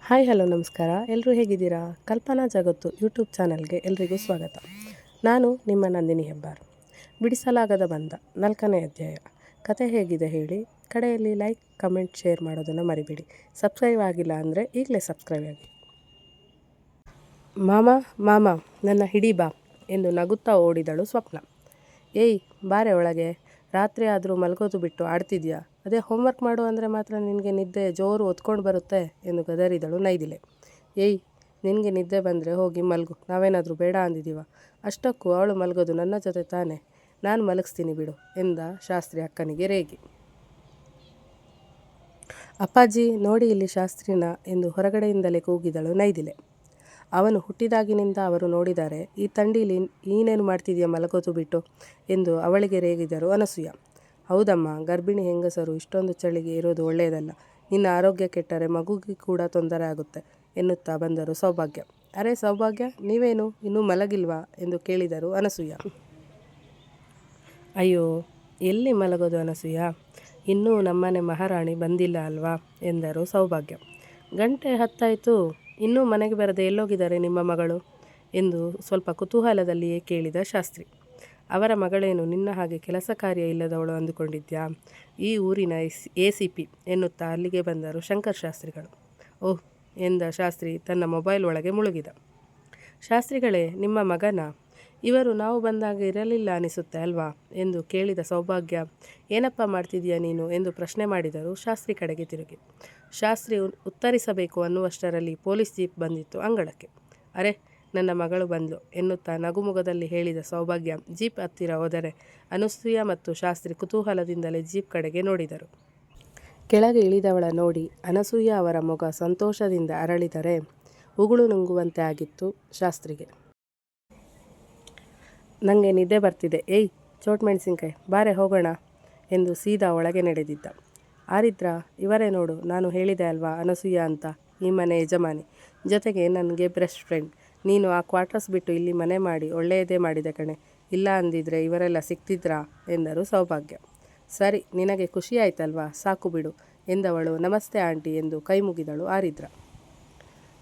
Hi hello ನಮಸ್ಕಾರ. ಎಲ್ಲರೂ ಹೇಗಿದ್ದೀರಾ? ಕಲ್ಪನಾ ಜಗತ್ತು ಯೂಟ್ಯೂಬ್ ಚಾನಲ್ಗೆ ಎಲ್ರಿಗೂ ಸ್ವಾಗತ. ನಾನು ನಿಮ್ಮ ನಂದಿನಿ ಹೆಬ್ಬಾರ್. ಬಿಡಿಸಲಾಗದ ಬಂಧ 4ನೇ ಅಧ್ಯಾಯ. ಕತೆ ಹೇಗಿದೆ ಹೇಳಿ? ಕಡೆಯಲ್ಲಿ ಲೈಕ್, ಕಮೆಂಟ್, ಶೇರ್ ಮಾಡೋದನ್ನು ಮರಿಬೇಡಿ. ಸಬ್ಸ್ಕ್ರೈಬ್ ಆಗಿಲ್ಲ ಅಂದರೆ ಈಗಲೇ ಸಬ್ಸ್ಕ್ರೈಬ್ ಆಗಿ. ಮಾಮ ಮಾಮ ನನ್ನ ಹಿಡಿ ಬಾ ಎಂದು ನಗುತ್ತಾ ಓಡಿದಳು ಸ್ವಪ್ನ. ಏಯ್ ಬಾರೆ ಒಳಗೆ, ರಾತ್ರಿ ಆದರೂ ಮಲಗೋದು ಬಿಟ್ಟು ಆಡ್ತಿದ್ಯಾ? ಅದೇ ಹೋಮ್ವರ್ಕ್ ಮಾಡು ಅಂದರೆ ಮಾತ್ರ ನಿನಗೆ ನಿದ್ದೆ ಜೋರು ಒತ್ಕೊಂಡು ಬರುತ್ತೆ ಎಂದು ಗದರಿದಳು ನೈದಿಲೆ. ಏಯ್, ನಿನಗೆ ನಿದ್ದೆ ಬಂದರೆ ಹೋಗಿ ಮಲಗು, ನಾವೇನಾದರೂ ಬೇಡ ಅಂದಿದ್ದೀವ? ಅಷ್ಟಕ್ಕೂ ಅವಳು ಮಲಗೋದು ನನ್ನ ಜೊತೆ ತಾನೇ, ನಾನು ಮಲಗಿಸ್ತೀನಿ ಬಿಡು ಎಂದ ಶಾಸ್ತ್ರಿ ಅಕ್ಕನಿಗೆ ರೇಗಿ. ಅಪ್ಪಾಜಿ ನೋಡಿ ಇಲ್ಲಿ ಶಾಸ್ತ್ರಿನ ಎಂದು ಹೊರಗಡೆಯಿಂದಲೇ ಕೂಗಿದಳು ನೈದಿಲೆ. ಅವನು ಹುಟ್ಟಿದಾಗಿನಿಂದ ಅವರು ನೋಡಿದ್ದಾರೆ. ಈ ತಂಡೀಲಿ ನೀನೇನು ಮಾಡ್ತಿದ್ಯಾ ಮಲಗೋದು ಬಿಟ್ಟು ಎಂದು ಅವಳಿಗೆ ರೇಗಿದರು ಅನಸೂಯ. ಹೌದಮ್ಮ, ಗರ್ಭಿಣಿ ಹೆಂಗಸರು ಇಷ್ಟೊಂದು ಚಳಿಗೆ ಇರೋದು ಒಳ್ಳೆಯದಲ್ಲ. ನಿನ್ನ ಆರೋಗ್ಯ ಕೆಟ್ಟರೆ ಮಗುಗೆ ಕೂಡ ತೊಂದರೆ ಆಗುತ್ತೆ ಎನ್ನುತ್ತಾ ಬಂದರು ಸೌಭಾಗ್ಯ. ಅರೆ ಸೌಭಾಗ್ಯ, ನೀವೇನು ಇನ್ನೂ ಮಲಗಿಲ್ವಾ ಎಂದು ಕೇಳಿದರು ಅನಸೂಯ. ಅಯ್ಯೋ, ಎಲ್ಲಿ ಮಲಗೋದು ಅನಸೂಯ, ಇನ್ನೂ ನಮ್ಮನೆ ಮಹಾರಾಣಿ ಬಂದಿಲ್ಲ ಅಲ್ವಾ ಎಂದರು ಸೌಭಾಗ್ಯ. ಗಂಟೆ 10 ಇನ್ನೂ ಮನೆಗೆ ಬರದೆ ಎಲ್ಲೋಗಿದ್ದಾರೆ ನಿಮ್ಮ ಮಗಳು ಎಂದು ಸ್ವಲ್ಪ ಕುತೂಹಲದಲ್ಲಿಯೇ ಕೇಳಿದ ಶಾಸ್ತ್ರಿ. ಅವರ ಮಗಳೇನು ನಿನ್ನ ಹಾಗೆ ಕೆಲಸ ಕಾರ್ಯ ಇಲ್ಲದವಳು ಅಂದುಕೊಂಡಿದ್ಯಾ? ಈ ಊರಿನ ACP ಎನ್ನುತ್ತಾ ಅಲ್ಲಿಗೆ ಬಂದರು ಶಂಕರ್ ಶಾಸ್ತ್ರಿಗಳು. ಓಹ್ ಎಂದ ಶಾಸ್ತ್ರಿ ತನ್ನ ಮೊಬೈಲ್ ಒಳಗೆ ಮುಳುಗಿದ. ಶಾಸ್ತ್ರಿಗಳೇ, ನಿಮ್ಮ ಮಗನ? ಇವರು ನಾವು ಬಂದಾಗ ಇರಲಿಲ್ಲ ಅನಿಸುತ್ತೆ ಅಲ್ವಾ ಎಂದು ಕೇಳಿದ ಸೌಭಾಗ್ಯ. ಏನಪ್ಪ ಮಾಡ್ತಿದ್ಯಾ ನೀನು ಎಂದು ಪ್ರಶ್ನೆ ಮಾಡಿದರು ಶಾಸ್ತ್ರಿ ಕಡೆಗೆ ತಿರುಗಿ. ಶಾಸ್ತ್ರಿ ಉತ್ತರಿಸಬೇಕು ಅನ್ನುವಷ್ಟರಲ್ಲಿ ಪೊಲೀಸ್ ಜೀಪ್ ಬಂದಿತ್ತು ಅಂಗಳಕ್ಕೆ. ಅರೆ, ನನ್ನ ಮಗಳು ಬಂದ್ಲು ಎನ್ನುತ್ತಾ ನಗುಮುಗದಲ್ಲಿ ಹೇಳಿದ ಸೌಭಾಗ್ಯ ಜೀಪ್ ಹತ್ತಿರ ಹೋದರೆ ಅನಸೂಯ ಮತ್ತು ಶಾಸ್ತ್ರಿ ಕುತೂಹಲದಿಂದಲೇ ಜೀಪ್ ಕಡೆಗೆ ನೋಡಿದರು. ಕೆಳಗೆ ಇಳಿದವಳ ನೋಡಿ ಅನಸೂಯ ಅವರ ಮೊಗ ಸಂತೋಷದಿಂದ ಅರಳಿದರೆ ಉಗುಳು ನುಂಗುವಂತೆ ಆಗಿತ್ತು ಶಾಸ್ತ್ರಿಗೆ. ನನಗೆ ನಿದ್ದೆ ಬರ್ತಿದೆ. ಏಯ್ ಚೋಟ್ ಮೆಣಸಿನ್ಕಾಯಿ, ಬಾರೆ ಹೋಗೋಣ ಎಂದು ಸೀದಾ ಒಳಗೆ ನಡೆದಿದ್ದ. ಆರಿದ್ರ, ಇವರೇ ನೋಡು, ನಾನು ಹೇಳಿದೆ ಅಲ್ವಾ ಅನಸೂಯ ಅಂತ, ಈ ಮನೆ ಯಜಮಾನಿ, ಜೊತೆಗೆ ನನಗೆ ಬೆಸ್ಟ್ ಫ್ರೆಂಡ್. ನೀನು ಆ ಕ್ವಾರ್ಟರ್ಸ್ ಬಿಟ್ಟು ಇಲ್ಲಿ ಮನೆ ಮಾಡಿ ಒಳ್ಳೆಯದೇ ಮಾಡಿದೆ ಕಣೆ, ಇಲ್ಲ ಅಂದಿದ್ರೆ ಇವರೆಲ್ಲ ಸಿಕ್ತಿದ್ರಾ ಎಂದರು ಸೌಭಾಗ್ಯ. ಸರಿ, ನಿನಗೆ ಖುಷಿ ಆಯ್ತಲ್ವಾ, ಸಾಕು ಬಿಡು ಎಂದವಳು ನಮಸ್ತೆ ಆಂಟಿ ಎಂದು ಕೈ ಮುಗಿದಳು ಆರಿದ್ರ.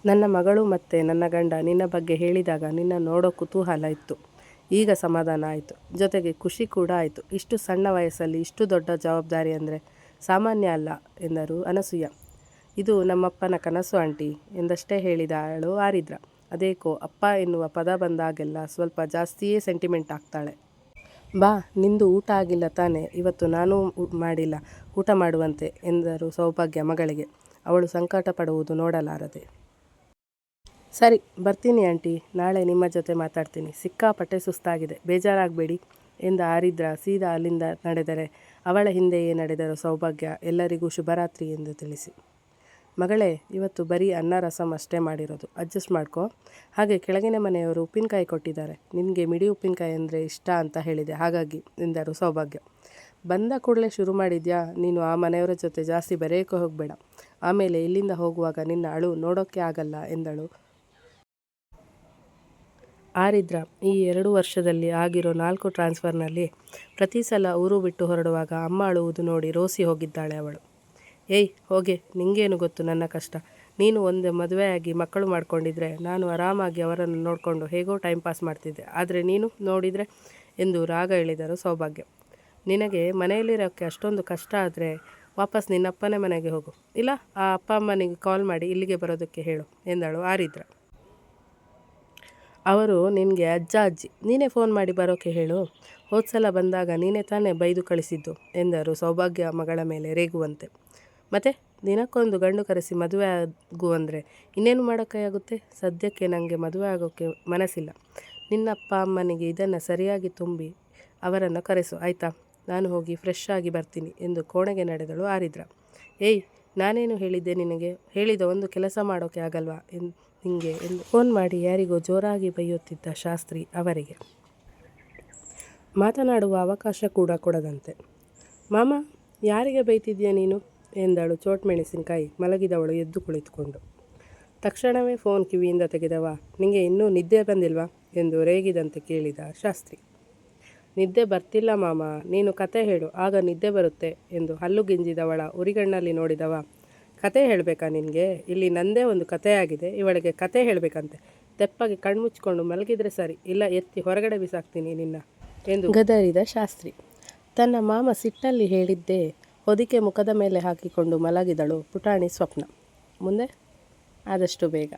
ನನ್ನ ಮಗಳು ಮತ್ತು ನನ್ನ ಗಂಡ ನಿನ್ನ ಬಗ್ಗೆ ಹೇಳಿದಾಗ ನಿನ್ನ ನೋಡೋ ಕುತೂಹಲ ಇತ್ತು, ಈಗ ಸಮಾಧಾನ ಆಯಿತು, ಜೊತೆಗೆ ಖುಷಿ ಕೂಡ ಆಯಿತು. ಇಷ್ಟು ಸಣ್ಣ ವಯಸ್ಸಲ್ಲಿ ಇಷ್ಟು ದೊಡ್ಡ ಜವಾಬ್ದಾರಿ ಅಂದರೆ ಸಾಮಾನ್ಯ ಅಲ್ಲ ಎಂದರು ಅನಸೂಯ. ಇದು ನಮ್ಮಪ್ಪನ ಕನಸು ಆಂಟಿ ಎಂದಷ್ಟೇ ಹೇಳಿದಳು ಆರಿದ್ರ. ಅದೇಕೋ ಅಪ್ಪ ಎನ್ನುವ ಪದ ಬಂದಾಗೆಲ್ಲ ಸ್ವಲ್ಪ ಜಾಸ್ತಿಯೇ ಸೆಂಟಿಮೆಂಟ್ ಆಗ್ತಾಳೆ. ಬಾ, ನಿಂದು ಊಟ ಆಗಿಲ್ಲ ತಾನೆ, ಇವತ್ತು ನಾನೂ ಮಾಡಿಲ್ಲ, ಊಟ ಮಾಡುವಂತೆ ಎಂದರು ಸೌಭಾಗ್ಯ ಮಗಳಿಗೆ. ಅವಳು ಸಂಕಟ ಪಡುವುದು ನೋಡಲಾರದೆ. ಸರಿ ಬರ್ತೀನಿ ಆಂಟಿ, ನಾಳೆ ನಿಮ್ಮ ಜೊತೆ ಮಾತಾಡ್ತೀನಿ, ಸಿಕ್ಕಾಪಟ್ಟೆ ಸುಸ್ತಾಗಿದೆ, ಬೇಜಾರಾಗಬೇಡಿ ಎಂದ ಆರಿದ್ರ ಸೀದಾ ಅಲ್ಲಿಂದ ನಡೆದರೆ ಅವಳ ಹಿಂದೆಯೇ ನಡೆದರು ಸೌಭಾಗ್ಯ ಎಲ್ಲರಿಗೂ ಶುಭರಾತ್ರಿ ಎಂದು ತಿಳಿಸಿ. ಮಗಳೇ, ಇವತ್ತು ಬರೀ ಅನ್ನ ರಸಂ ಅಷ್ಟೇ ಮಾಡಿರೋದು, ಅಡ್ಜಸ್ಟ್ ಮಾಡ್ಕೊ. ಹಾಗೆ ಕೆಳಗಿನ ಮನೆಯವರು ಉಪ್ಪಿನಕಾಯಿ ಕೊಟ್ಟಿದ್ದಾರೆ, ನಿನಗೆ ಮಿಡಿ ಉಪ್ಪಿನಕಾಯಿ ಅಂದರೆ ಇಷ್ಟ ಅಂತ ಹೇಳಿದೆ, ಹಾಗಾಗಿ ಎಂದರು ಸೌಭಾಗ್ಯ. ಬಂದ ಕೂಡಲೇ ಶುರು ಮಾಡಿದ್ಯಾ ನೀನು? ಆ ಮನೆಯವರ ಜೊತೆ ಜಾಸ್ತಿ ಬೆರೆಯೋಕ್ಕೆ ಹೋಗಬೇಡ, ಆಮೇಲೆ ಇಲ್ಲಿಂದ ಹೋಗುವಾಗ ನಿನ್ನ ಅಳು ನೋಡೋಕ್ಕೆ ಆಗಲ್ಲ ಎಂದಳು ಆರಿದ್ರ. ಈ 2 ವರ್ಷದಲ್ಲಿ ಆಗಿರೋ 4 ಟ್ರಾನ್ಸ್ಫರ್ನಲ್ಲಿ ಪ್ರತಿ ಸಲ ಊರು ಬಿಟ್ಟು ಹೊರಡುವಾಗ ಅಮ್ಮ ಅಳುವುದು ನೋಡಿ ರೋಸಿ ಹೋಗಿದ್ದಾಳೆ ಅವಳು. ಏಯ್ ಹೋಗೆ, ನಿಂಗೇನು ಗೊತ್ತು ನನ್ನ ಕಷ್ಟ. ನೀನು ಒಂದು ಮದುವೆಯಾಗಿ ಮಕ್ಕಳು ಮಾಡ್ಕೊಂಡಿದ್ರೆ ನಾನು ಆರಾಮಾಗಿ ಅವರನ್ನು ನೋಡಿಕೊಂಡು ಹೇಗೋ ಟೈಮ್ ಪಾಸ್ ಮಾಡ್ತಿದ್ದೆ, ಆದರೆ ನೀನು ನೋಡಿದರೆ ಎಂದು ರಾಗ ಎಳೆದರು ಸೌಭಾಗ್ಯ. ನಿನಗೆ ಮನೆಯಲ್ಲಿರೋಕ್ಕೆ ಅಷ್ಟೊಂದು ಕಷ್ಟ ಆದರೆ ವಾಪಸ್ ನಿನ್ನಪ್ಪನೇ ಮನೆಗೆ ಹೋಗು, ಇಲ್ಲ ಆ ಅಪ್ಪ ಅಮ್ಮನಿಗೆ ಕಾಲ್ ಮಾಡಿ ಇಲ್ಲಿಗೆ ಬರೋದಕ್ಕೆ ಹೇಳು ಎಂದಳು ಆರಿದ್ರ. ಅವರು ನಿನಗೆ ಅಜ್ಜ ಅಜ್ಜಿ, ನೀನೇ ಫೋನ್ ಮಾಡಿ ಬರೋಕ್ಕೆ ಹೇಳು, ಹೋದ್ಸಲ ಬಂದಾಗ ನೀನೇ ತಾನೇ ಬೈದು ಕಳಿಸಿದ್ದು ಎಂದರು ಸೌಭಾಗ್ಯ ಮಗಳ ಮೇಲೆ ರೇಗುವಂತೆ. ಮತ್ತೆ ದಿನಕ್ಕೊಂದು ಗಂಡು ಕರೆಸಿ ಮದುವೆ ಆಗು ಅಂದರೆ ಇನ್ನೇನು ಮಾಡೋಕ್ಕಾಗುತ್ತೆ? ಸದ್ಯಕ್ಕೆ ನನಗೆ ಮದುವೆ ಆಗೋಕ್ಕೆ ಮನಸ್ಸಿಲ್ಲ. ನಿನ್ನಪ್ಪ ಅಮ್ಮನಿಗೆ ಇದನ್ನು ಸರಿಯಾಗಿ ತುಂಬಿ ಅವರನ್ನು ಕರೆಸು ಆಯಿತಾ? ನಾನು ಹೋಗಿ ಫ್ರೆಶ್ ಆಗಿ ಬರ್ತೀನಿ ಎಂದು ಕೋಣೆಗೆ ನಡೆದಳು ಆರಿದ್ರ. ಏಯ್, ನಾನೇನು ಹೇಳಿದ್ದೆ ನಿನಗೆ? ಹೇಳಿದ ಒಂದು ಕೆಲಸ ಮಾಡೋಕ್ಕೆ ಆಗಲ್ವಾ ನಿಂಗೆ ಎಂದು ಫೋನ್ ಮಾಡಿ ಯಾರಿಗೋ ಜೋರಾಗಿ ಬೈಯುತ್ತಿದ್ದ ಶಾಸ್ತ್ರಿ ಅವರಿಗೆ ಮಾತನಾಡುವ ಅವಕಾಶ ಕೂಡ ಕೊಡದಂತೆ. ಮಾಮ, ಯಾರಿಗೆ ಬೈತಿದ್ಯಾ ನೀನು ಎಂದಳು ಚೋಟ್ ಮೆಣಸಿನಕಾಯಿ ಮಲಗಿದವಳು ಎದ್ದು ಕುಳಿತುಕೊಂಡು. ತಕ್ಷಣವೇ ಫೋನ್ ಕಿವಿಯಿಂದ ತೆಗೆದವ. ನಿಂಗೆ ಇನ್ನೂ ನಿದ್ದೆ ಬಂದಿಲ್ವಾ ಎಂದು ರೇಗಿದಂತೆ ಕೇಳಿದ ಶಾಸ್ತ್ರಿ. ನಿದ್ದೆ ಬರ್ತಿಲ್ಲ ಮಾಮ, ನೀನು ಕತೆ ಹೇಳು, ಆಗ ನಿದ್ದೆ ಬರುತ್ತೆ ಎಂದು ಹಲ್ಲು ಗಿಂಜಿದವಳ ಉರಿಗಣ್ಣಲ್ಲಿ ನೋಡಿದವ ಕತೆ ಹೇಳಬೇಕಾ ನಿನಗೆ? ಇಲ್ಲಿ ನಂದೇ ಒಂದು ಕತೆ ಆಗಿದೆ, ಇವಳಿಗೆ ಕತೆ ಹೇಳಬೇಕಂತೆ. ತೆಪ್ಪಾಗಿ ಕಣ್ಮುಚ್ಕೊಂಡು ಮಲಗಿದ್ರೆ ಸರಿ, ಇಲ್ಲ ಎತ್ತಿ ಹೊರಗಡೆ ಬಿಸಾಕ್ತೀನಿ ನಿನ್ನ ಎಂದು ಗದರಿದ ಶಾಸ್ತ್ರಿ. ತನ್ನ ಮಾಮ ಸಿಟ್ಟಲ್ಲಿ ಹೇಳಿದ್ದೇ ಹೊದಿಕೆ ಮುಖದ ಮೇಲೆ ಹಾಕಿಕೊಂಡು ಮಲಗಿದಳು ಪುಟಾಣಿ ಸ್ವಪ್ನ. ಮುಂದೆ ಆದಷ್ಟು ಬೇಗ.